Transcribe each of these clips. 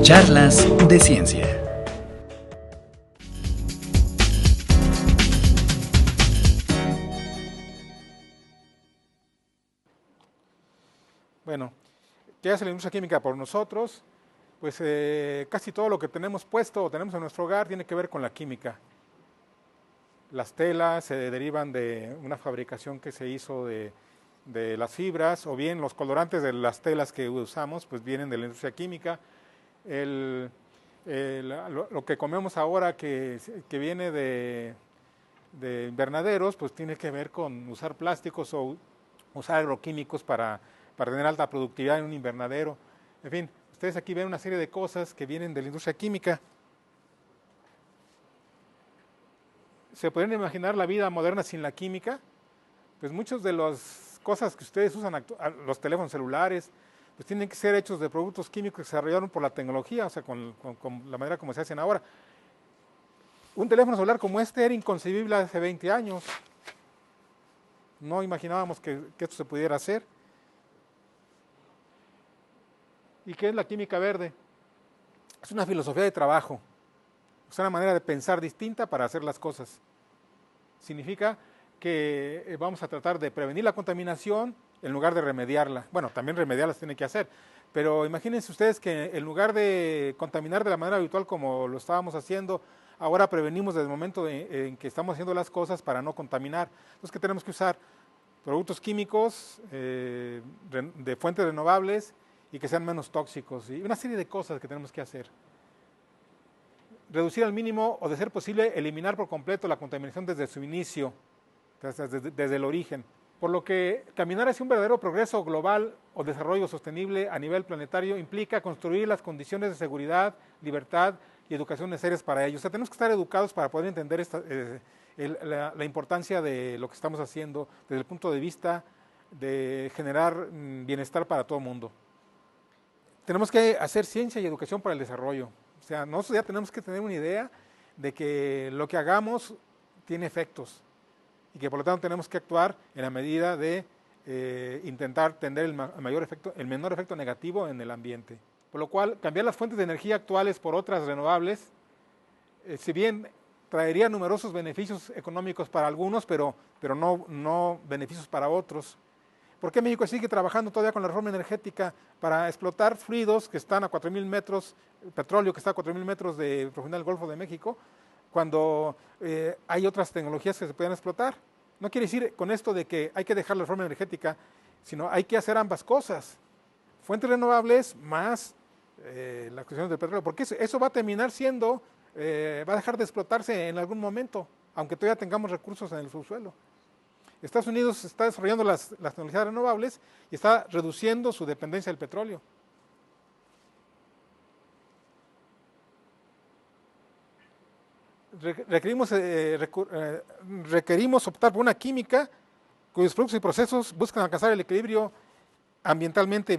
Charlas de Ciencia. Bueno, ¿qué hace la industria química por nosotros? Pues casi todo lo que tenemos puesto o tenemos en nuestro hogar tiene que ver con la química. Las telas se derivan de una fabricación que se hizo de las fibras, o bien los colorantes de las telas que usamos pues vienen de la industria química. Lo que comemos ahora que viene de invernaderos pues tiene que ver con usar plásticos o usar agroquímicos para tener alta productividad en un invernadero. En fin, ustedes aquí ven una serie de cosas que vienen de la industria química. ¿Se pueden imaginar la vida moderna sin la química? Pues muchas de las cosas que ustedes usan, los teléfonos celulares, pues tienen que ser hechos de productos químicos que se desarrollaron por la tecnología, o sea, con la manera como se hacen ahora. Un teléfono celular como este era inconcebible hace 20 años. No imaginábamos que esto se pudiera hacer. ¿Y qué es la química verde? Es una filosofía de trabajo. Es una manera de pensar distinta para hacer las cosas. Significa que vamos a tratar de prevenir la contaminación en lugar de remediarla. Bueno, también remediarla se tiene que hacer, pero imagínense ustedes que en lugar de contaminar de la manera habitual como lo estábamos haciendo, ahora prevenimos desde el momento en que estamos haciendo las cosas para no contaminar. Entonces, ¿qué tenemos que usar? Productos químicos de fuentes renovables y que sean menos tóxicos, y una serie de cosas que tenemos que hacer. Reducir al mínimo o, de ser posible, eliminar por completo la contaminación desde su inicio, desde el origen. Por lo que caminar hacia un verdadero progreso global o desarrollo sostenible a nivel planetario implica construir las condiciones de seguridad, libertad y educación necesarias para ello. O sea, tenemos que estar educados para poder entender la importancia de lo que estamos haciendo desde el punto de vista de generar bienestar para todo el mundo. Tenemos que hacer ciencia y educación para el desarrollo. O sea, nosotros ya tenemos que tener una idea de que lo que hagamos tiene efectos y que por lo tanto tenemos que actuar en la medida de intentar tener el menor efecto negativo en el ambiente. Por lo cual, cambiar las fuentes de energía actuales por otras renovables, si bien traería numerosos beneficios económicos para algunos, pero no beneficios para otros. ¿Por qué México sigue trabajando todavía con la reforma energética para explotar fluidos que están a 4.000 metros, petróleo que está a 4.000 metros de profundidad del Golfo de México, cuando hay otras tecnologías que se pueden explotar? No quiere decir con esto de que hay que dejar la reforma energética, sino hay que hacer ambas cosas. Fuentes renovables más las cuestiones del petróleo, porque eso va a terminar siendo, va a dejar de explotarse en algún momento, aunque todavía tengamos recursos en el subsuelo. Estados Unidos está desarrollando las tecnologías renovables y está reduciendo su dependencia del petróleo. Requerimos optar por una química cuyos productos y procesos buscan alcanzar el equilibrio ambientalmente,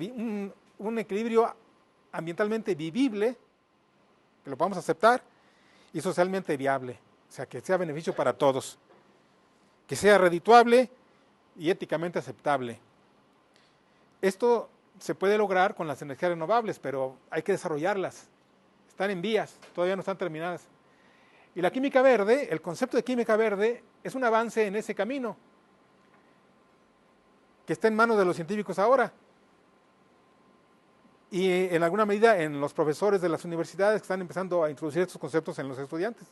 un equilibrio ambientalmente vivible, que lo podamos aceptar, y socialmente viable, o sea, que sea beneficio para todos, que sea redituable y éticamente aceptable. Esto se puede lograr con las energías renovables, pero hay que desarrollarlas. Están en vías, todavía no están terminadas. Y la química verde, el concepto de química verde, es un avance en ese camino, que está en manos de los científicos ahora. Y en alguna medida en los profesores de las universidades que están empezando a introducir estos conceptos en los estudiantes.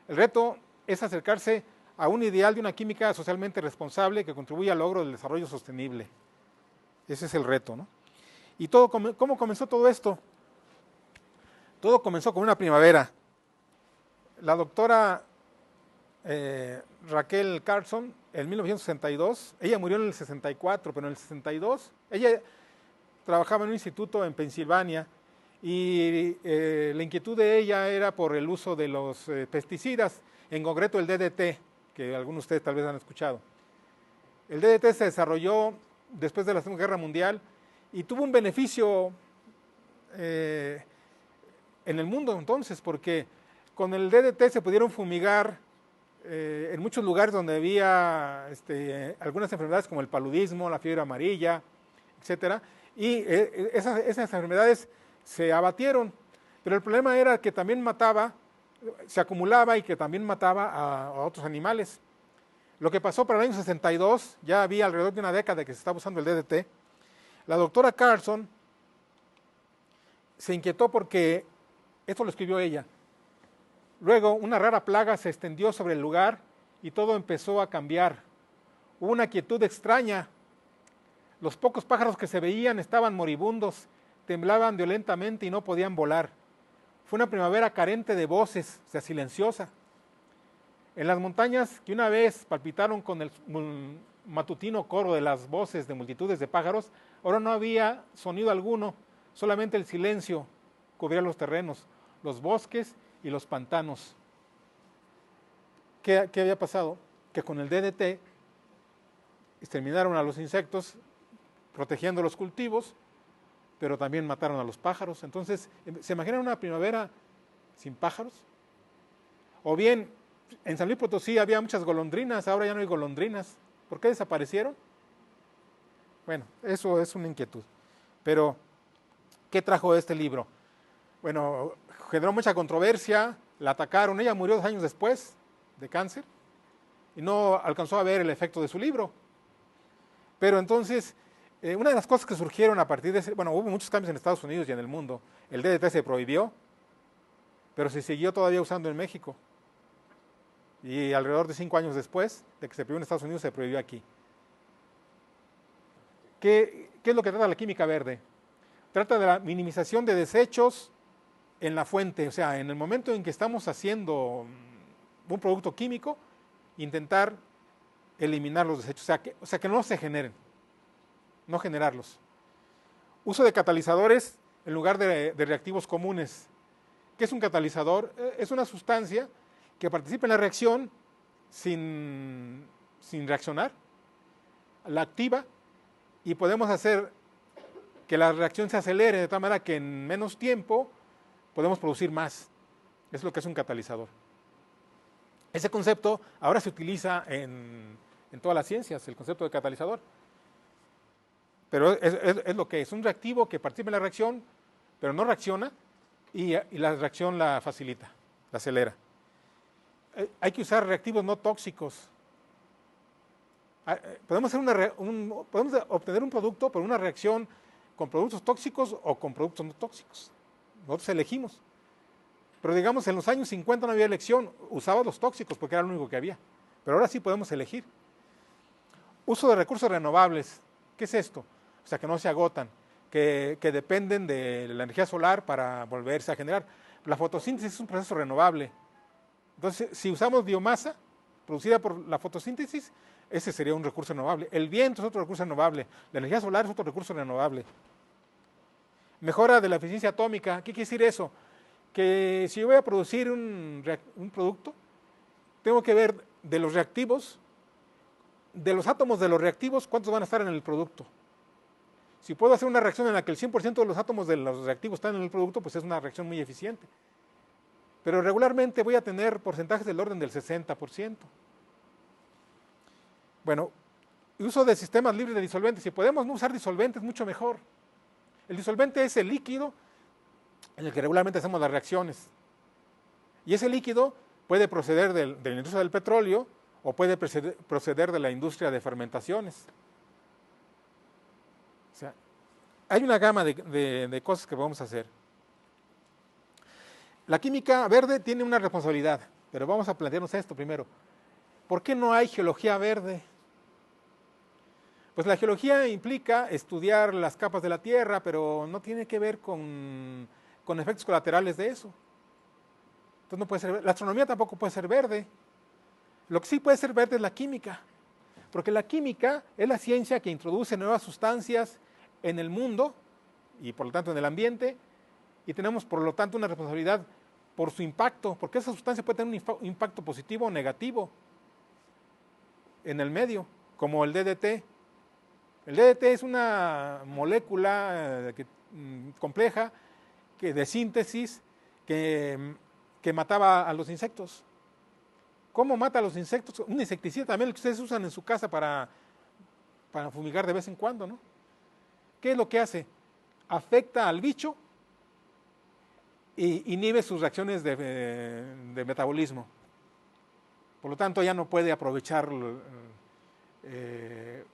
El reto es acercarse a un ideal de una química socialmente responsable que contribuya al logro del desarrollo sostenible. Ese es el reto, ¿no? ¿Y cómo comenzó todo esto? Todo comenzó con una primavera. La doctora Rachel Carson, en 1962, ella murió en el 64, pero en el 62, ella trabajaba en un instituto en Pensilvania y la inquietud de ella era por el uso de los pesticidas, en concreto el DDT, que algunos de ustedes tal vez han escuchado. El DDT se desarrolló después de la Segunda Guerra Mundial y tuvo un beneficio en el mundo entonces, porque con el DDT se pudieron fumigar en muchos lugares donde había algunas enfermedades como el paludismo, la fiebre amarilla, etcétera, y esas enfermedades se abatieron, pero el problema era que también mataba, se acumulaba y que también mataba a otros animales. Lo que pasó para el año 62, ya había alrededor de una década que se estaba usando el DDT, la doctora Carlson se inquietó porque, esto lo escribió ella, luego una rara plaga se extendió sobre el lugar y todo empezó a cambiar. Hubo una quietud extraña. Los pocos pájaros que se veían estaban moribundos, temblaban violentamente y no podían volar. Fue una primavera carente de voces, o sea, silenciosa. En las montañas que una vez palpitaron con el matutino coro de las voces de multitudes de pájaros, ahora no había sonido alguno, solamente el silencio cubría los terrenos, los bosques y los pantanos. ¿Qué había pasado? Que con el DDT exterminaron a los insectos, protegiendo los cultivos, pero también mataron a los pájaros. Entonces, ¿se imaginan una primavera sin pájaros? O bien, en San Luis Potosí había muchas golondrinas, ahora ya no hay golondrinas. ¿Por qué desaparecieron? Bueno, eso es una inquietud. Pero, ¿qué trajo este libro? Bueno, generó mucha controversia, la atacaron, ella murió 2 años después de cáncer y no alcanzó a ver el efecto de su libro. Pero entonces, una de las cosas que surgieron a partir de ese, bueno, hubo muchos cambios en Estados Unidos y en el mundo. El DDT se prohibió, pero se siguió todavía usando en México. Y alrededor de 5 años después de que se prohibió en Estados Unidos, se prohibió aquí. ¿Qué es lo que trata la química verde? Trata de la minimización de desechos en la fuente, o sea, en el momento en que estamos haciendo un producto químico, intentar eliminar los desechos, o sea que no se generen, no generarlos. Uso de catalizadores en lugar de reactivos comunes. ¿Qué es un catalizador? Es una sustancia que participa en la reacción sin reaccionar, la activa y podemos hacer que la reacción se acelere de tal manera que en menos tiempo podemos producir más. Es lo que es un catalizador. Ese concepto ahora se utiliza en todas las ciencias, el concepto de catalizador. Pero es lo que es, un reactivo que participa en la reacción, pero no reacciona y la reacción la facilita, la acelera. Hay que usar reactivos no tóxicos. Podemos obtener un producto por una reacción con productos tóxicos o con productos no tóxicos. Nosotros elegimos. Pero digamos, en los años 50 no había elección, usaba los tóxicos porque era lo único que había. Pero ahora sí podemos elegir. Uso de recursos renovables. ¿Qué es esto? O sea, que no se agotan, que dependen de la energía solar para volverse a generar. La fotosíntesis es un proceso renovable. Entonces, si usamos biomasa producida por la fotosíntesis, ese sería un recurso renovable. El viento es otro recurso renovable. La energía solar es otro recurso renovable. Mejora de la eficiencia atómica. ¿Qué quiere decir eso? Que si yo voy a producir un producto, tengo que ver de los reactivos, de los átomos de los reactivos, cuántos van a estar en el producto. Si puedo hacer una reacción en la que el 100% de los átomos de los reactivos están en el producto, pues es una reacción muy eficiente. Pero regularmente voy a tener porcentajes del orden del 60%. Bueno, uso de sistemas libres de disolventes. Si podemos no usar disolventes, mucho mejor. El disolvente es el líquido en el que regularmente hacemos las reacciones. Y ese líquido puede proceder de la industria del petróleo o puede proceder de la industria de fermentaciones. O sea, hay una gama de cosas que podemos hacer. La química verde tiene una responsabilidad, pero vamos a plantearnos esto primero. ¿Por qué no hay geología verde? Pues la geología implica estudiar las capas de la Tierra, pero no tiene que ver con efectos colaterales de eso. Entonces no puede ser, la astronomía tampoco puede ser verde. Lo que sí puede ser verde es la química, porque la química es la ciencia que introduce nuevas sustancias en el mundo y por lo tanto en el ambiente, y tenemos por lo tanto una responsabilidad por su impacto, porque esa sustancia puede tener un impacto positivo o negativo en el medio, como el DDT. El DDT es una molécula compleja de síntesis que mataba a los insectos. ¿Cómo mata a los insectos? Un insecticida también, el que ustedes usan en su casa para fumigar de vez en cuando, ¿no? ¿Qué es lo que hace? Afecta al bicho y inhibe sus reacciones de metabolismo. Por lo tanto, ya no puede aprovechar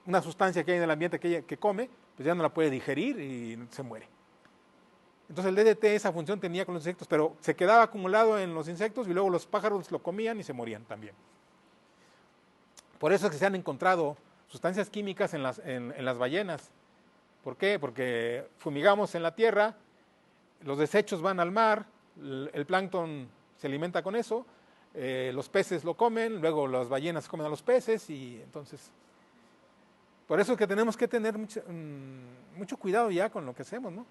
una sustancia que hay en el ambiente que come, pues ya no la puede digerir y se muere. Entonces el DDT esa función tenía con los insectos, pero se quedaba acumulado en los insectos y luego los pájaros lo comían y se morían también. Por eso es que se han encontrado sustancias químicas en las ballenas. ¿Por qué? Porque fumigamos en la tierra, los desechos van al mar, el plancton se alimenta con eso, los peces lo comen, luego las ballenas comen a los peces y entonces... Por eso es que tenemos que tener mucho cuidado ya con lo que hacemos, ¿no?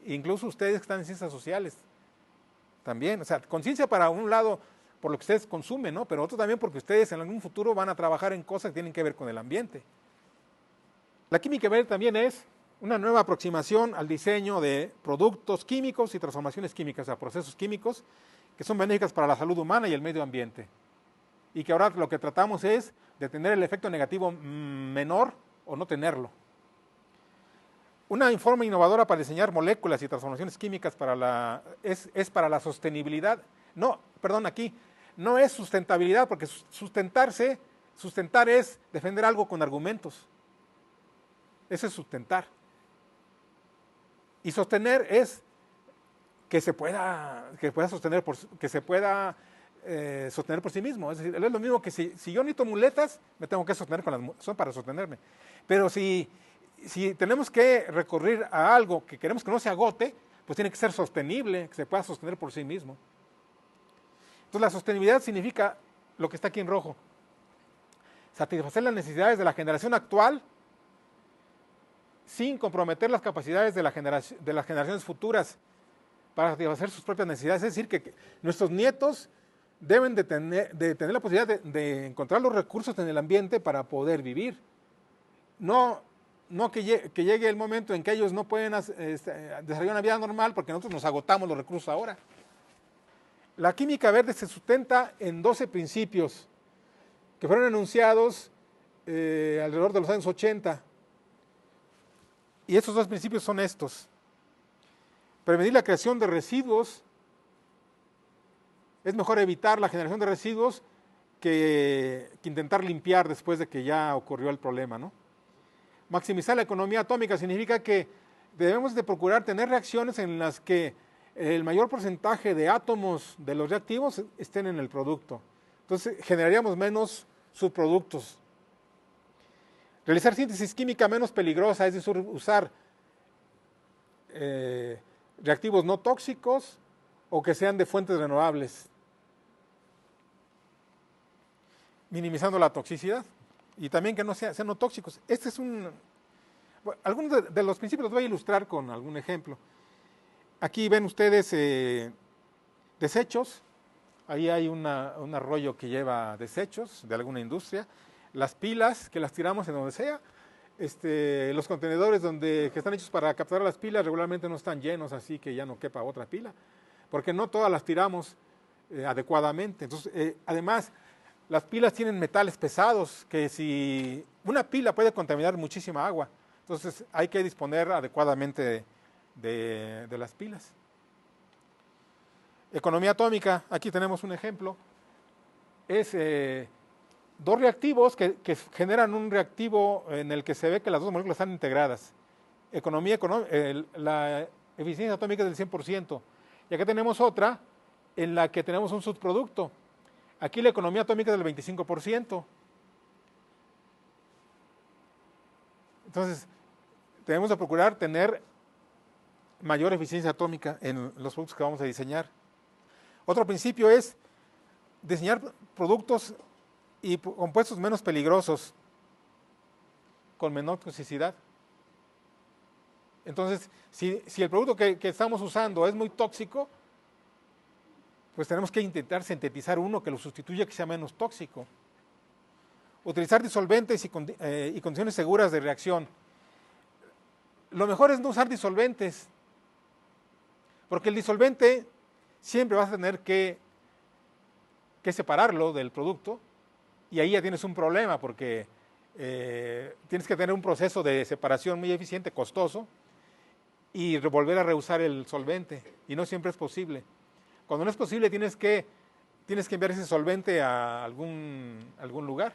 Incluso ustedes que están en ciencias sociales también, o sea, conciencia para un lado por lo que ustedes consumen, ¿no? Pero otro también porque ustedes en algún futuro van a trabajar en cosas que tienen que ver con el ambiente. La química verde también es una nueva aproximación al diseño de productos químicos y transformaciones químicas, o sea, procesos químicos que son benéficas para la salud humana y el medio ambiente. Y que ahora lo que tratamos es de tener el efecto negativo menor o no tenerlo. Una forma innovadora para diseñar moléculas y transformaciones químicas es para la sostenibilidad. No, perdón, aquí no es sustentabilidad, porque sustentar es defender algo con argumentos. Eso es sustentar. Y sostener es que se pueda sostener por sí mismo. Es decir, es lo mismo que si yo necesito muletas, me tengo que sostener son para sostenerme. Pero si tenemos que recurrir a algo que queremos que no se agote, pues tiene que ser sostenible, que se pueda sostener por sí mismo. Entonces la sostenibilidad significa lo que está aquí en rojo. Satisfacer las necesidades de la generación actual sin comprometer las capacidades de las generaciones futuras para satisfacer sus propias necesidades. Es decir, que nuestros nietos deben de tener la posibilidad de encontrar los recursos en el ambiente para poder vivir. No que llegue el momento en que ellos no pueden desarrollar una vida normal porque nosotros nos agotamos los recursos ahora. La química verde se sustenta en 12 principios que fueron enunciados alrededor de los años 80. Y estos dos principios son estos. Prevenir la creación de residuos. Es mejor evitar la generación de residuos que intentar limpiar después de que ya ocurrió el problema, ¿no? Maximizar la economía atómica significa que debemos de procurar tener reacciones en las que el mayor porcentaje de átomos de los reactivos estén en el producto. Entonces generaríamos menos subproductos. Realizar síntesis química menos peligrosa, es decir, usar reactivos no tóxicos o que sean de fuentes renovables. Minimizando la toxicidad. Y también que no sean no tóxicos. Este es algunos de los principios los voy a ilustrar con algún ejemplo. Aquí ven ustedes desechos. Ahí hay un arroyo que lleva desechos de alguna industria. Las pilas que las tiramos en donde sea. Los contenedores que están hechos para capturar las pilas regularmente no están llenos, así que ya no quepa otra pila. Porque no todas las tiramos adecuadamente. Entonces, además, las pilas tienen metales pesados, que si una pila puede contaminar muchísima agua. Entonces hay que disponer adecuadamente de las pilas. Economía atómica, aquí tenemos un ejemplo. Es dos reactivos que generan un reactivo en el que se ve que las dos moléculas están integradas. La eficiencia atómica es del 100%. Y acá tenemos otra en la que tenemos un subproducto. Aquí la economía atómica es del 25%. Entonces, tenemos que procurar tener mayor eficiencia atómica en los productos que vamos a diseñar. Otro principio es diseñar productos y compuestos menos peligrosos, con menor toxicidad. Entonces, si el producto que estamos usando es muy tóxico, pues tenemos que intentar sintetizar uno que lo sustituya, que sea menos tóxico. Utilizar disolventes y condiciones seguras de reacción. Lo mejor es no usar disolventes, porque el disolvente siempre vas a tener que separarlo del producto, y ahí ya tienes un problema, porque tienes que tener un proceso de separación muy eficiente, costoso, y volver a reusar el solvente, y no siempre es posible. Cuando no es posible, tienes que enviar ese solvente a algún lugar.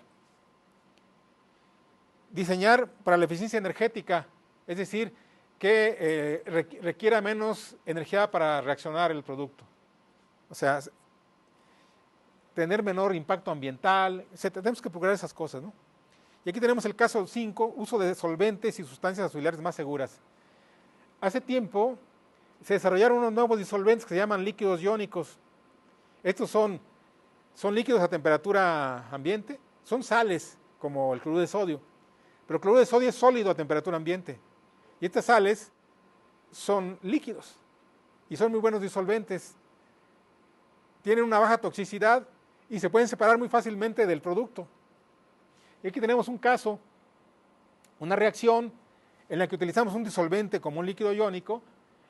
Diseñar para la eficiencia energética, es decir, que requiera menos energía para reaccionar el producto. O sea, tener menor impacto ambiental, etc. Tenemos que procurar esas cosas, ¿no? Y aquí tenemos el caso 5, uso de solventes y sustancias auxiliares más seguras. Hace tiempo se desarrollaron unos nuevos disolventes que se llaman líquidos iónicos. Estos son líquidos a temperatura ambiente, son sales, como el cloruro de sodio. Pero el cloruro de sodio es sólido a temperatura ambiente. Y estas sales son líquidos y son muy buenos disolventes. Tienen una baja toxicidad y se pueden separar muy fácilmente del producto. Y aquí tenemos un caso, una reacción en la que utilizamos un disolvente como un líquido iónico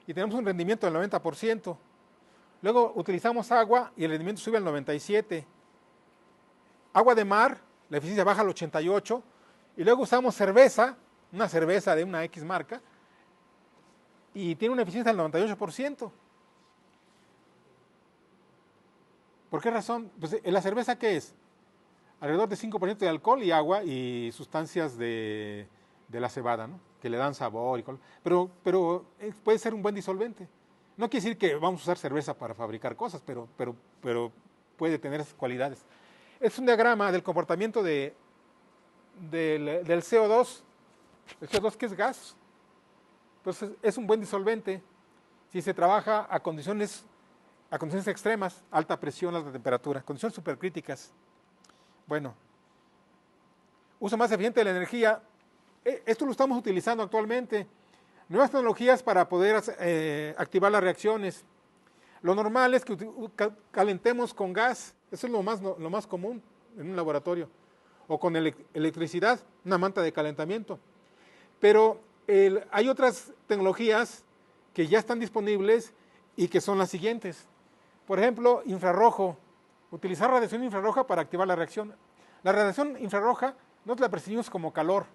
y tenemos un rendimiento del 90%. Luego utilizamos agua y el rendimiento sube al 97%. Agua de mar, la eficiencia baja al 88%. Y luego usamos cerveza, una cerveza de una X marca, y tiene una eficiencia del 98%. ¿Por qué razón? Pues la cerveza, ¿qué es? Alrededor de 5% de alcohol y agua y sustancias de la cebada, ¿no? Que le dan sabor y color. Pero puede ser un buen disolvente. No quiere decir que vamos a usar cerveza para fabricar cosas, pero puede tener esas cualidades. Es un diagrama del comportamiento del CO2. El CO2, que es gas, pues es un buen disolvente si se trabaja a condiciones extremas, alta presión, alta temperatura, condiciones supercríticas. Bueno, uso más eficiente de la energía. Esto lo estamos utilizando actualmente. Nuevas tecnologías para poder activar las reacciones. Lo normal es que calentemos con gas. Eso es lo más común en un laboratorio. O con electricidad, una manta de calentamiento. Pero hay otras tecnologías que ya están disponibles y que son las siguientes. Por ejemplo, infrarrojo. Utilizar radiación infrarroja para activar la reacción. La radiación infrarroja no la percibimos como calor.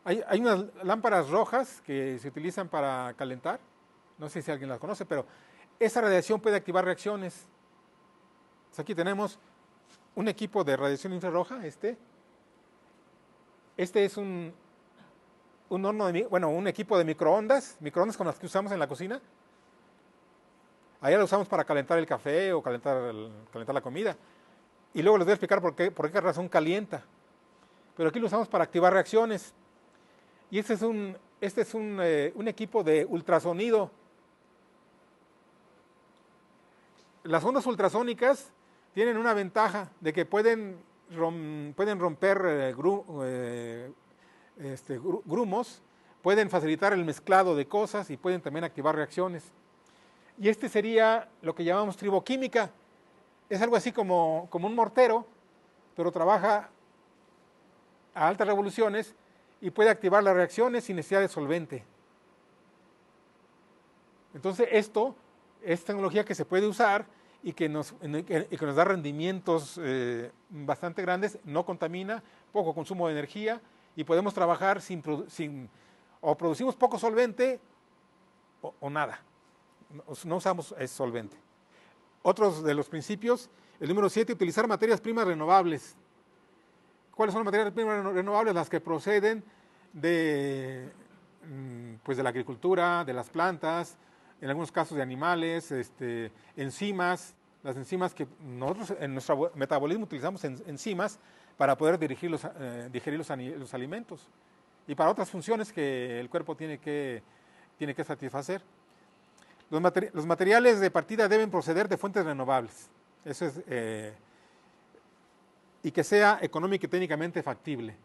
Hay unas lámparas rojas que se utilizan para calentar. No sé si alguien las conoce, pero esa radiación puede activar reacciones. Entonces aquí tenemos un equipo de radiación infrarroja. Este es un horno un equipo de microondas con las que usamos en la cocina. Allá lo usamos para calentar el café o calentar la comida. Y luego les voy a explicar por qué razón calienta. Pero aquí lo usamos para activar reacciones. Y este es un equipo de ultrasonido. Las ondas ultrasónicas tienen una ventaja de que pueden romper grumos, pueden facilitar el mezclado de cosas y pueden también activar reacciones. Y este sería lo que llamamos triboquímica. Es algo así como un mortero, pero trabaja a altas revoluciones y puede activar las reacciones sin necesidad de solvente. Entonces esto es tecnología que se puede usar y que nos da rendimientos bastante grandes, no contamina, poco consumo de energía y podemos trabajar o producimos poco solvente o nada. No usamos solvente. Otros de los principios, el número 7, utilizar materias primas renovables. ¿Cuáles son las materias primas renovables? Las que proceden de la agricultura, de las plantas, en algunos casos de animales, enzimas. Las enzimas que nosotros en nuestro metabolismo utilizamos enzimas para poder digerir los alimentos y para otras funciones que el cuerpo tiene que satisfacer. Los materiales de partida deben proceder de fuentes renovables. Eso es, y que sea económica y técnicamente factible.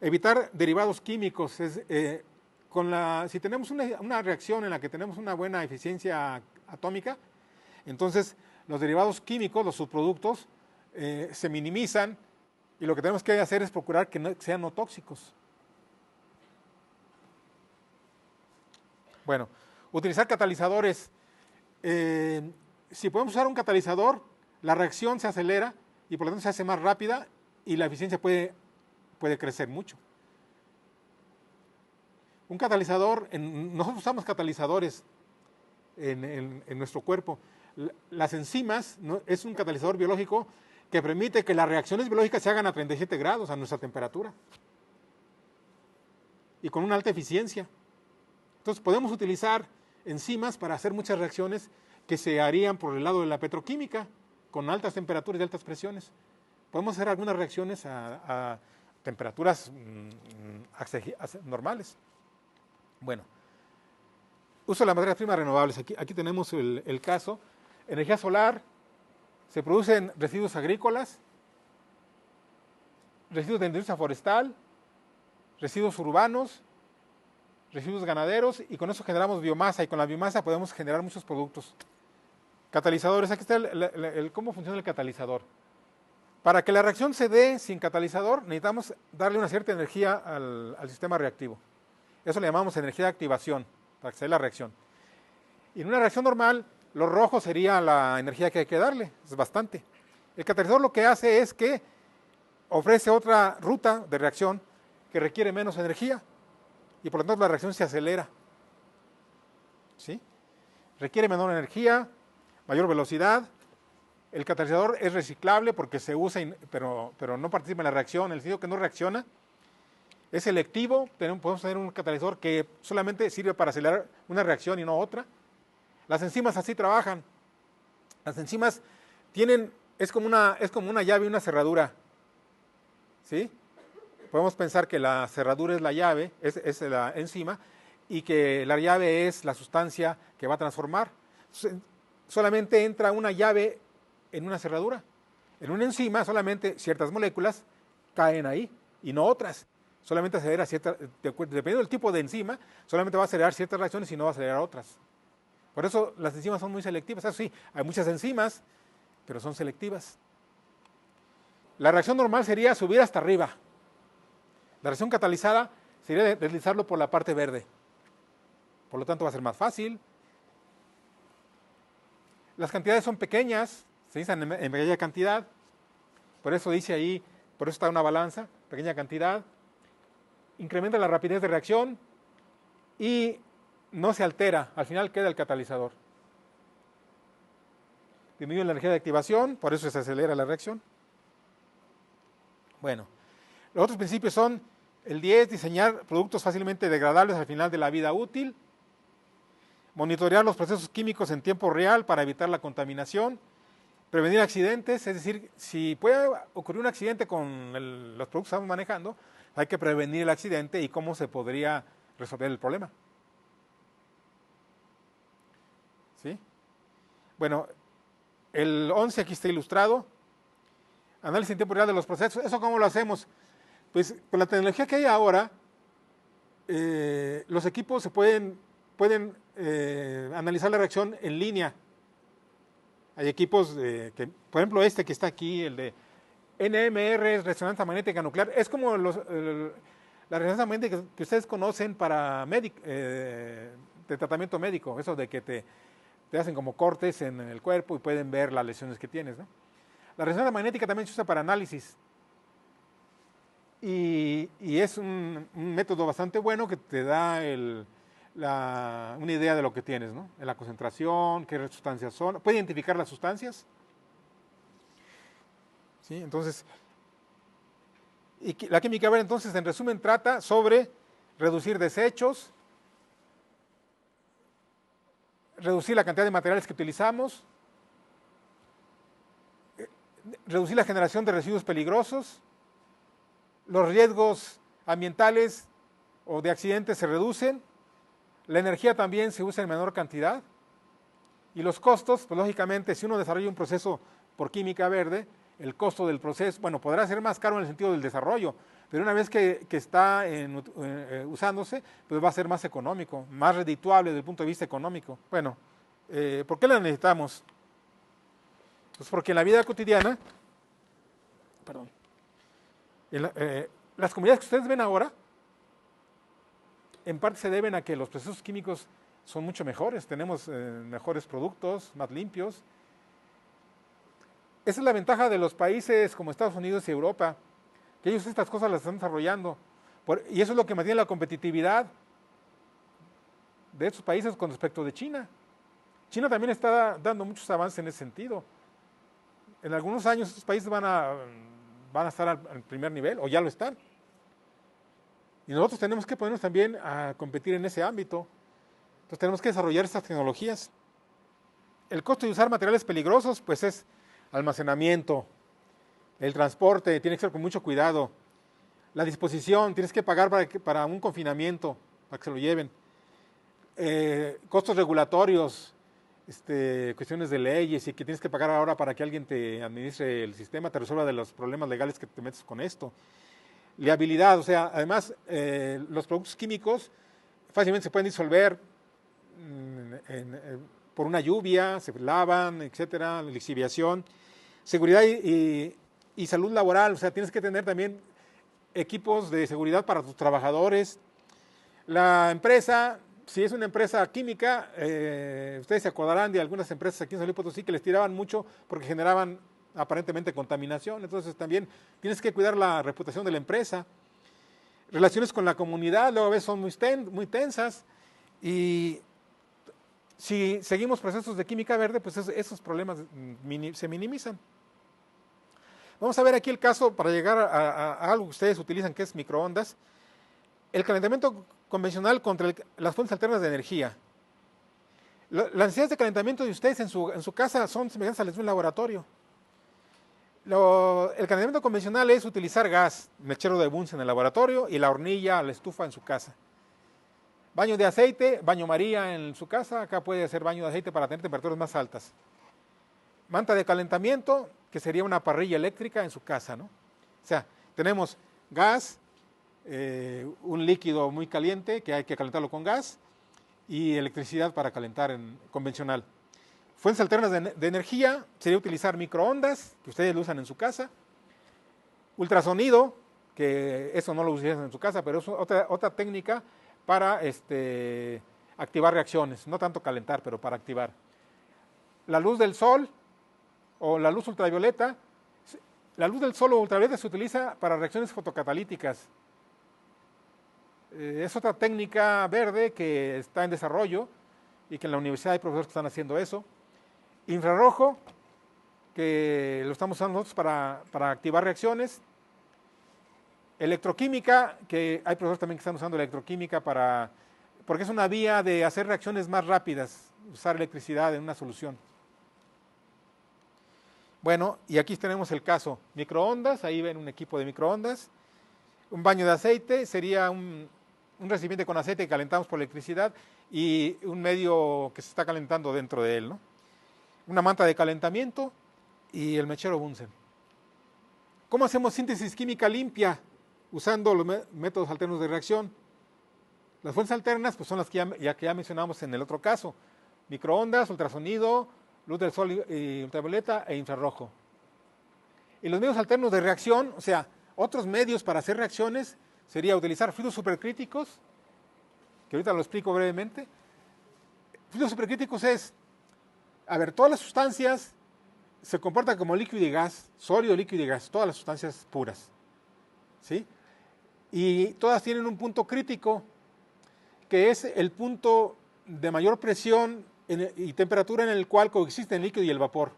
Evitar derivados químicos. Si tenemos una reacción en la que tenemos una buena eficiencia atómica, entonces los derivados químicos, los subproductos, se minimizan y lo que tenemos que hacer es procurar que sean no tóxicos. Bueno, utilizar catalizadores. Si podemos usar un catalizador, la reacción se acelera y por lo tanto se hace más rápida y la eficiencia puede crecer mucho. Un catalizador, nosotros usamos catalizadores en nuestro cuerpo. Las enzimas, ¿no?, es un catalizador biológico que permite que las reacciones biológicas se hagan a 37 grados a nuestra temperatura y con una alta eficiencia. Entonces podemos utilizar enzimas para hacer muchas reacciones que se harían por el lado de la petroquímica con altas temperaturas y altas presiones. Podemos hacer algunas reacciones a temperaturas normales. Bueno, uso de las materias primas renovables. Aquí tenemos el caso. Energía solar, se producen residuos agrícolas, residuos de industria forestal, residuos urbanos, residuos ganaderos, y con eso generamos biomasa, y con la biomasa podemos generar muchos productos. Catalizadores, aquí está cómo funciona el catalizador. Para que la reacción se dé sin catalizador, necesitamos darle una cierta energía al sistema reactivo. Eso le llamamos energía de activación, para que se dé la reacción. Y en una reacción normal, lo rojo sería la energía que hay que darle, es bastante. El catalizador lo que hace es que ofrece otra ruta de reacción que requiere menos energía, y por lo tanto la reacción se acelera. ¿Sí? Requiere menor energía, mayor velocidad. El catalizador es reciclable porque se usa, pero no participa en la reacción, en el sentido que no reacciona. Es selectivo, podemos tener un catalizador que solamente sirve para acelerar una reacción y no otra. Las enzimas así trabajan. Las enzimas es como una llave y una cerradura. ¿Sí? Podemos pensar que la cerradura es la llave, es la enzima, y que la llave es la sustancia que va a transformar. Solamente entra una llave en una cerradura. En una enzima solamente ciertas moléculas caen ahí y no otras. Solamente acelera dependiendo del tipo de enzima, solamente va a acelerar ciertas reacciones y no va a acelerar otras. Por eso las enzimas son muy selectivas. Eso sí, hay muchas enzimas, pero son selectivas. La reacción normal sería subir hasta arriba. La reacción catalizada sería deslizarlo por la parte verde. Por lo tanto va a ser más fácil. Las cantidades son pequeñas, se dicen en pequeña cantidad. Por eso dice ahí, por eso está una balanza, pequeña cantidad. Incrementa la rapidez de reacción y no se altera, al final queda el catalizador. Disminuye la energía de activación, por eso se acelera la reacción. Bueno, los otros principios son el 10, diseñar productos fácilmente degradables al final de la vida útil, monitorear los procesos químicos en tiempo real para evitar la contaminación, prevenir accidentes, es decir, si puede ocurrir un accidente con los productos que estamos manejando, hay que prevenir el accidente y cómo se podría resolver el problema. ¿Sí? Bueno, el 11 aquí está ilustrado. Análisis en tiempo real de los procesos. ¿Eso cómo lo hacemos? Pues con la tecnología que hay ahora, los equipos pueden analizar la reacción en línea. Hay equipos que, por ejemplo, este que está aquí, el de NMR, resonancia magnética nuclear, es como la resonancia magnética que ustedes conocen para de tratamiento médico, eso de que te hacen como cortes en el cuerpo y pueden ver las lesiones que tienes, ¿no? La resonancia magnética también se usa para análisis y es un método bastante bueno que te da una idea de lo que tienes, ¿no? La concentración, qué sustancias son, puede identificar las sustancias. ¿Sí? Entonces, la química verde, entonces, en resumen, trata sobre reducir desechos, reducir la cantidad de materiales que utilizamos, reducir la generación de residuos peligrosos, los riesgos ambientales o de accidentes se reducen, la energía también se usa en menor cantidad, y los costos, pues lógicamente, si uno desarrolla un proceso por química verde, el costo del proceso, bueno, podrá ser más caro en el sentido del desarrollo, pero una vez que está usándose, pues va a ser más económico, más redituable desde el punto de vista económico. Bueno, ¿por qué la necesitamos? Pues porque en la vida cotidiana, las comunidades que ustedes ven ahora, en parte se deben a que los procesos químicos son mucho mejores, tenemos mejores productos, más limpios. Esa es la ventaja de los países como Estados Unidos y Europa, que ellos estas cosas las están desarrollando. Y eso es lo que mantiene la competitividad de estos países con respecto de China. China también está dando muchos avances en ese sentido. En algunos años estos países van a estar al primer nivel, o ya lo están. Y nosotros tenemos que ponernos también a competir en ese ámbito. Entonces tenemos que desarrollar estas tecnologías. El costo de usar materiales peligrosos, pues es almacenamiento, el transporte, tiene que ser con mucho cuidado. La disposición, tienes que pagar para un confinamiento, para que se lo lleven. Costos regulatorios, cuestiones de leyes y que tienes que pagar ahora para que alguien te administre el sistema, te resuelva de los problemas legales que te metes con esto. Liabilidad, o sea, además los productos químicos fácilmente se pueden disolver por una lluvia, se lavan, etcétera, lixiviación. Seguridad y salud laboral, o sea, tienes que tener también equipos de seguridad para tus trabajadores. La empresa, si es una empresa química, ustedes se acordarán de algunas empresas aquí en San Luis Potosí que les tiraban mucho porque generaban aparentemente contaminación. Entonces también tienes que cuidar la reputación de la empresa. Relaciones con la comunidad, luego a veces son muy tensas. Y si seguimos procesos de química verde, pues esos problemas se minimizan. Vamos a ver aquí el caso para llegar a algo que ustedes utilizan, que es microondas. El calentamiento convencional contra las fuentes alternas de energía. Las necesidades de calentamiento de ustedes en su casa son semejantes a las de un laboratorio. El calentamiento convencional es utilizar gas, mechero de Bunsen en el laboratorio y la hornilla, la estufa en su casa. Baño de aceite, baño María en su casa, acá puede hacer baño de aceite para tener temperaturas más altas. Manta de calentamiento, que sería una parrilla eléctrica en su casa, ¿no? O sea, tenemos gas, un líquido muy caliente que hay que calentarlo con gas y electricidad para calentar convencional. Fuentes alternas de energía sería utilizar microondas, que ustedes lo usan en su casa. Ultrasonido, que eso no lo utilizan en su casa, pero es otra técnica para activar reacciones, no tanto calentar, pero para activar. La luz del sol o la luz ultravioleta. La luz del sol o ultravioleta se utiliza para reacciones fotocatalíticas. Es otra técnica verde que está en desarrollo y que en la universidad hay profesores que están haciendo eso. Infrarrojo, que lo estamos usando nosotros para activar reacciones. Electroquímica, que hay profesores también que están usando electroquímica porque es una vía de hacer reacciones más rápidas, usar electricidad en una solución. Bueno, y aquí tenemos el caso microondas, ahí ven un equipo de microondas. Un baño de aceite sería un recipiente con aceite que calentamos por electricidad y un medio que se está calentando dentro de él, ¿no? Una manta de calentamiento y el mechero Bunsen. ¿Cómo hacemos síntesis química limpia usando los métodos alternos de reacción? Las fuentes alternas pues son las que ya mencionamos en el otro caso. Microondas, ultrasonido, luz del sol y ultravioleta e infrarrojo. Y los medios alternos de reacción, o sea, otros medios para hacer reacciones, sería utilizar fluidos supercríticos, que ahorita lo explico brevemente. Fluidos supercríticos es, todas las sustancias se comportan como líquido y gas, sólido, líquido y gas, todas las sustancias puras, ¿sí? Y todas tienen un punto crítico, que es el punto de mayor presión y temperatura en el cual coexisten el líquido y el vapor.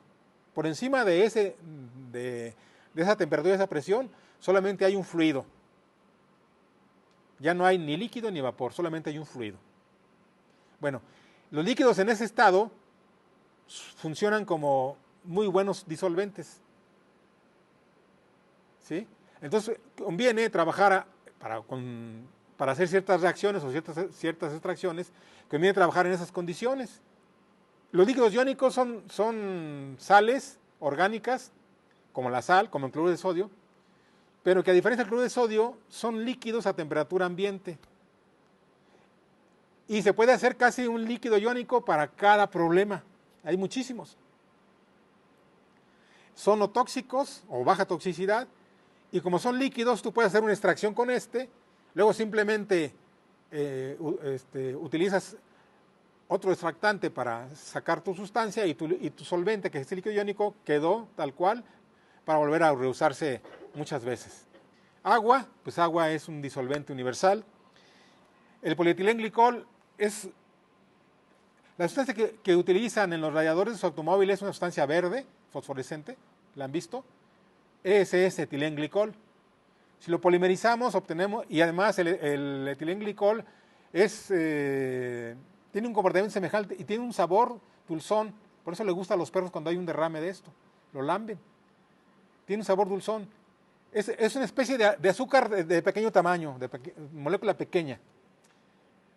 Por encima de esa temperatura y esa presión, solamente hay un fluido. Ya no hay ni líquido ni vapor, solamente hay un fluido. Bueno, los líquidos en ese estado funcionan como muy buenos disolventes, ¿sí? Entonces conviene trabajar para hacer ciertas reacciones o ciertas extracciones, conviene trabajar en esas condiciones. Los líquidos iónicos son sales orgánicas, como la sal, como el cloruro de sodio, pero que a diferencia del cloruro de sodio, son líquidos a temperatura ambiente. Y se puede hacer casi un líquido iónico para cada problema. Hay muchísimos. Son no tóxicos o baja toxicidad, y como son líquidos, tú puedes hacer una extracción con luego simplemente utilizas otro extractante para sacar tu sustancia y tu solvente, que es el líquido iónico, quedó tal cual para volver a reusarse muchas veces. Agua, pues agua es un disolvente universal. El polietilenglicol La sustancia que utilizan en los radiadores de su automóvil es una sustancia verde, fosforescente, ¿la han visto? Ese es etilenglicol. Si lo polimerizamos, obtenemos, y además el etilenglicol tiene un comportamiento semejante y tiene un sabor dulzón. Por eso le gusta a los perros cuando hay un derrame de esto. Lo lamben. Tiene un sabor dulzón. Es una especie de azúcar de pequeño tamaño, molécula pequeña.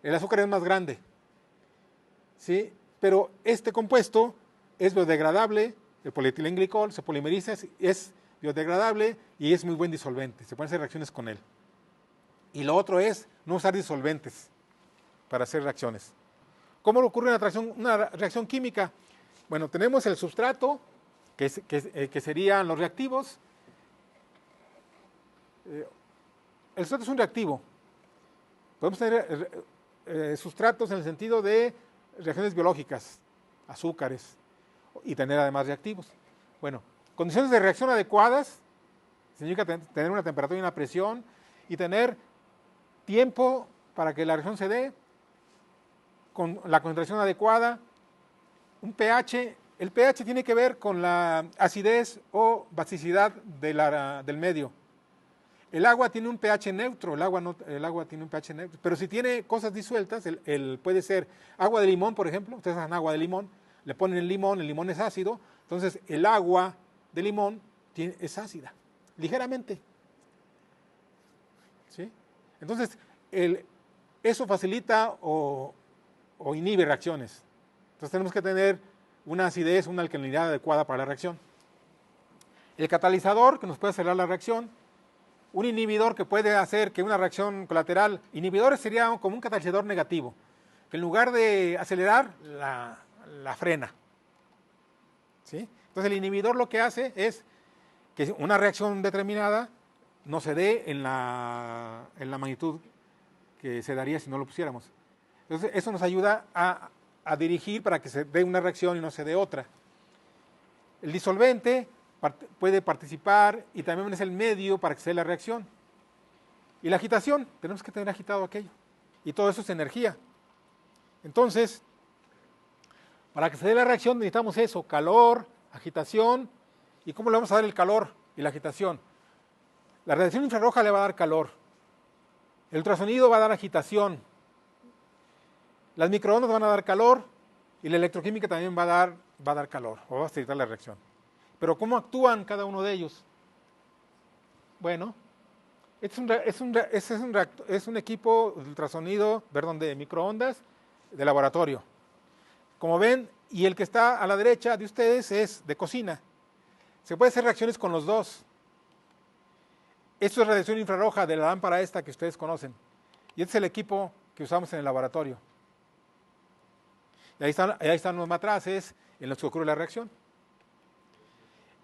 El azúcar es más grande. ¿Sí? Pero este compuesto es biodegradable, el polietilenglicol se polimeriza, es biodegradable y es muy buen disolvente. Se pueden hacer reacciones con él. Y lo otro es no usar disolventes para hacer reacciones. ¿Cómo ocurre una reacción química? Bueno, tenemos el substrato, que serían los reactivos. El sustrato es un reactivo. Podemos tener sustratos en el sentido de reacciones biológicas, azúcares, y tener además reactivos. Bueno, condiciones de reacción adecuadas significa tener una temperatura y una presión y tener tiempo para que la reacción se dé, con la concentración adecuada, un pH. El pH tiene que ver con la acidez o basicidad del medio. El agua tiene un pH neutro, el agua tiene un pH neutro, pero si tiene cosas disueltas, puede ser agua de limón, por ejemplo, ustedes hacen agua de limón, le ponen el limón es ácido, entonces el agua de limón es ácida, ligeramente. ¿Sí? Entonces, eso facilita o inhibe reacciones. Entonces tenemos que tener una acidez, una alcalinidad adecuada para la reacción. El catalizador, que nos puede acelerar la reacción. Un inhibidor que puede hacer que una reacción colateral, inhibidores sería como un catalizador negativo, que en lugar de acelerar, la frena. ¿Sí? Entonces el inhibidor lo que hace es que una reacción determinada no se dé en la magnitud que se daría si no lo pusiéramos. Entonces eso nos ayuda a dirigir para que se dé una reacción y no se dé otra. El disolvente puede participar y también es el medio para que se dé la reacción. Y la agitación, tenemos que tener agitado aquello. Y todo eso es energía. Entonces, para que se dé la reacción necesitamos eso, calor, agitación. ¿Y cómo le vamos a dar el calor y la agitación? La radiación infrarroja le va a dar calor. El ultrasonido va a dar agitación. Las microondas van a dar calor y la electroquímica también va a dar calor o va a facilitar la reacción. Pero ¿cómo actúan cada uno de ellos? Bueno, es un equipo de ultrasonido, de microondas de laboratorio. Como ven, y el que está a la derecha de ustedes es de cocina. Se puede hacer reacciones con los dos. Esto es radiación infrarroja de la lámpara esta que ustedes conocen. Y este es el equipo que usamos en el laboratorio. Y ahí están los matraces en los que ocurre la reacción.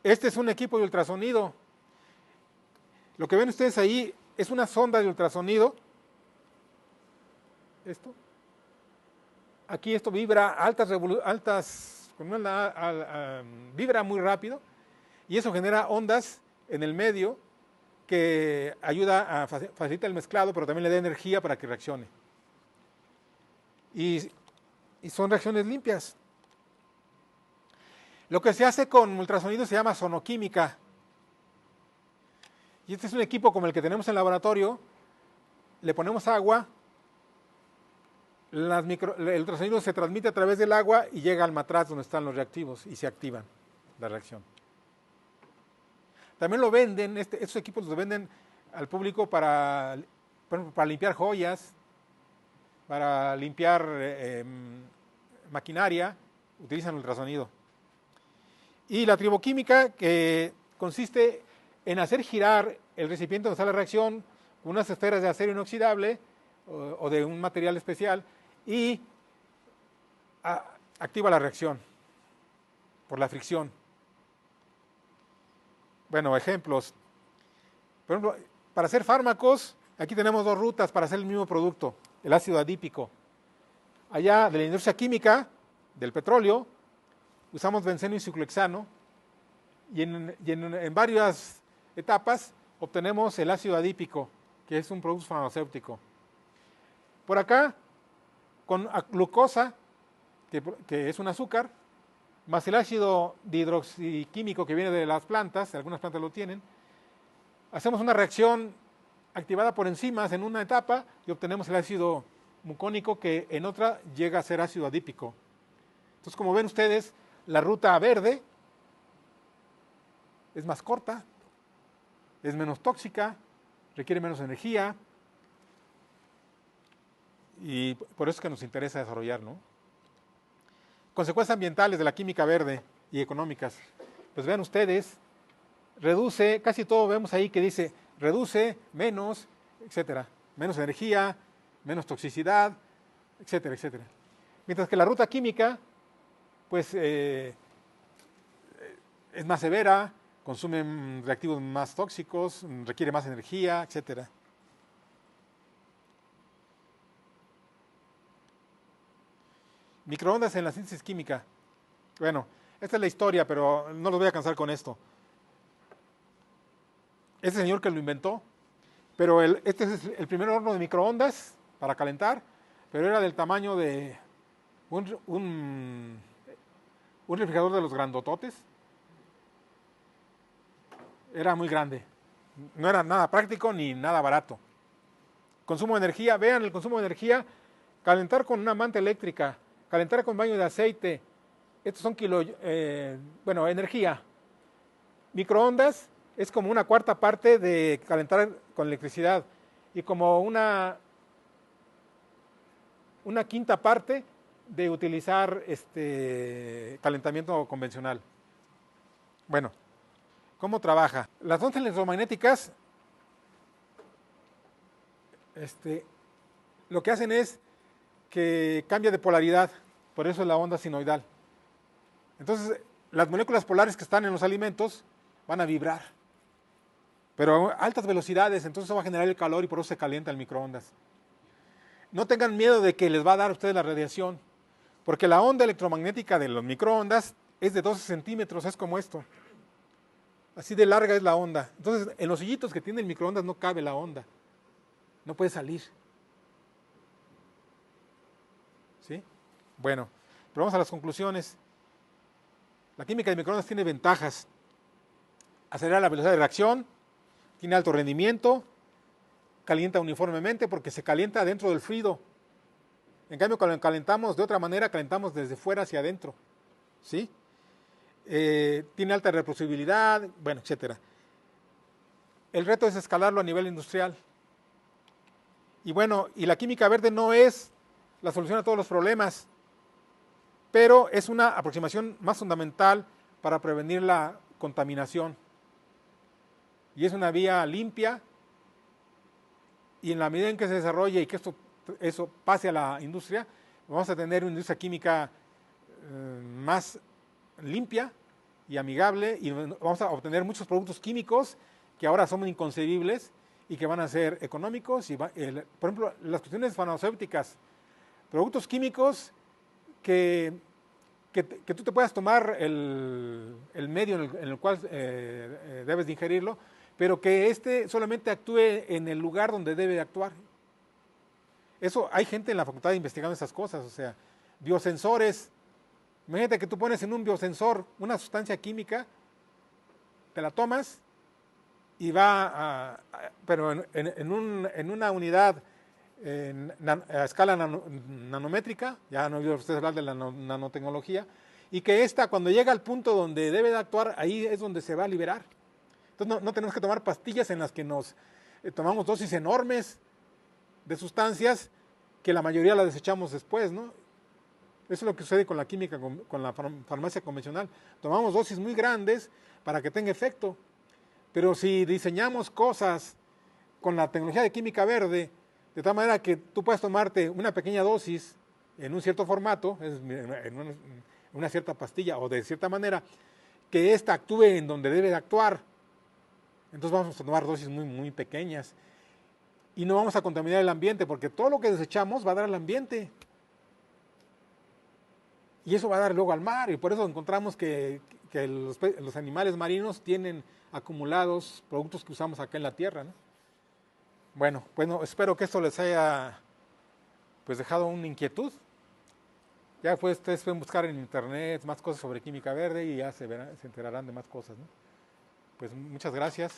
Este es un equipo de ultrasonido. Lo que ven ustedes ahí es una sonda de ultrasonido. Esto. Aquí esto vibra vibra muy rápido y eso genera ondas en el medio que ayuda a facilitar el mezclado, pero también le da energía para que reaccione. Y son reacciones limpias. Lo que se hace con ultrasonido se llama sonoquímica. Y este es un equipo como el que tenemos en el laboratorio. Le ponemos agua, el ultrasonido se transmite a través del agua y llega al matraz donde están los reactivos y se activan la reacción. También lo venden, estos equipos los venden al público para limpiar joyas, para limpiar maquinaria, utilizan ultrasonido. Y la triboquímica, que consiste en hacer girar el recipiente donde está la reacción con unas esferas de acero inoxidable o de un material especial y activa la reacción por la fricción. Bueno, ejemplos. Por ejemplo, para hacer fármacos, aquí tenemos dos rutas para hacer el mismo producto, el ácido adípico. Allá de la industria química, del petróleo, usamos benceno y ciclohexano y en varias etapas obtenemos el ácido adípico, que es un producto farmacéutico. Por acá, con glucosa, que es un azúcar, más el ácido dihidroxiquímico que viene de las plantas, algunas plantas lo tienen, hacemos una reacción activada por enzimas en una etapa y obtenemos el ácido mucónico que en otra llega a ser ácido adípico. Entonces, como ven ustedes, la ruta verde es más corta, es menos tóxica, requiere menos energía y por eso es que nos interesa desarrollar, ¿no? Consecuencias ambientales de la química verde y económicas. Pues vean ustedes, reduce, casi todo vemos ahí que dice reduce, menos, etcétera. Menos energía, menos toxicidad, etcétera, etcétera. Mientras que la ruta química, pues es más severa, consume reactivos más tóxicos, requiere más energía, etcétera. Microondas en la síntesis química. Bueno, esta es la historia, pero no los voy a cansar con esto. Este señor que lo inventó, pero este es el primer horno de microondas para calentar, pero era del tamaño de un refrigerador de los grandototes. Era muy grande. No era nada práctico ni nada barato. Consumo de energía, vean el consumo de energía, calentar con una manta eléctrica, calentar con baño de aceite, estos son energía. Microondas es como una cuarta parte de calentar con electricidad y como una quinta parte de utilizar calentamiento convencional. Bueno, ¿cómo trabaja? Las ondas electromagnéticas lo que hacen es que cambia de polaridad, por eso es la onda sinoidal. Entonces, las moléculas polares que están en los alimentos van a vibrar, pero a altas velocidades, entonces eso va a generar el calor y por eso se calienta el microondas. No tengan miedo de que les va a dar a ustedes la radiación, porque la onda electromagnética de los microondas es de 12 centímetros, es como esto. Así de larga es la onda. Entonces, en los hoyitos que tiene el microondas no cabe la onda, no puede salir. ¿Sí? Bueno, pero vamos a las conclusiones. La química de microondas tiene ventajas. Acelera la velocidad de reacción, tiene alto rendimiento, calienta uniformemente porque se calienta dentro del fluido. En cambio, cuando calentamos de otra manera, calentamos desde fuera hacia adentro. ¿Sí? Tiene alta reproducibilidad, bueno, etcétera. El reto es escalarlo a nivel industrial. Y bueno, y la química verde no es la solución a todos los problemas, pero es una aproximación más fundamental para prevenir la contaminación. Y es una vía limpia, y en la medida en que se desarrolle y que eso pase a la industria, vamos a tener una industria química más limpia y amigable, y vamos a obtener muchos productos químicos que ahora son inconcebibles y que van a ser económicos. Por ejemplo, las cuestiones farmacéuticas, productos químicos que tú te puedas tomar el medio en el cual debes de ingerirlo, pero que solamente actúe en el lugar donde debe de actuar. Eso, hay gente en la facultad investigando esas cosas, o sea, biosensores. Imagínate que tú pones en un biosensor una sustancia química, te la tomas y va pero en una unidad a escala nanométrica, ya no he oído ustedes hablar de la nanotecnología, y que cuando llega al punto donde debe de actuar, ahí es donde se va a liberar. Entonces no tenemos que tomar pastillas en las que nos tomamos dosis enormes de sustancias que la mayoría la desechamos después, ¿no? Eso es lo que sucede con la química, con la farmacia convencional. Tomamos dosis muy grandes para que tenga efecto, pero si diseñamos cosas con la tecnología de química verde, de tal manera que tú puedas tomarte una pequeña dosis en un cierto formato, en una cierta pastilla o de cierta manera, que ésta actúe en donde debe de actuar, entonces vamos a tomar dosis muy, muy pequeñas y no vamos a contaminar el ambiente, porque todo lo que desechamos va a dar al ambiente. Y eso va a dar luego al mar, y por eso encontramos que los animales marinos tienen acumulados productos que usamos acá en la tierra, ¿no? Bueno, espero que esto les haya dejado una inquietud. Ya pues ustedes pueden buscar en internet más cosas sobre química verde y ya se enterarán de más cosas, ¿no? Pues muchas gracias.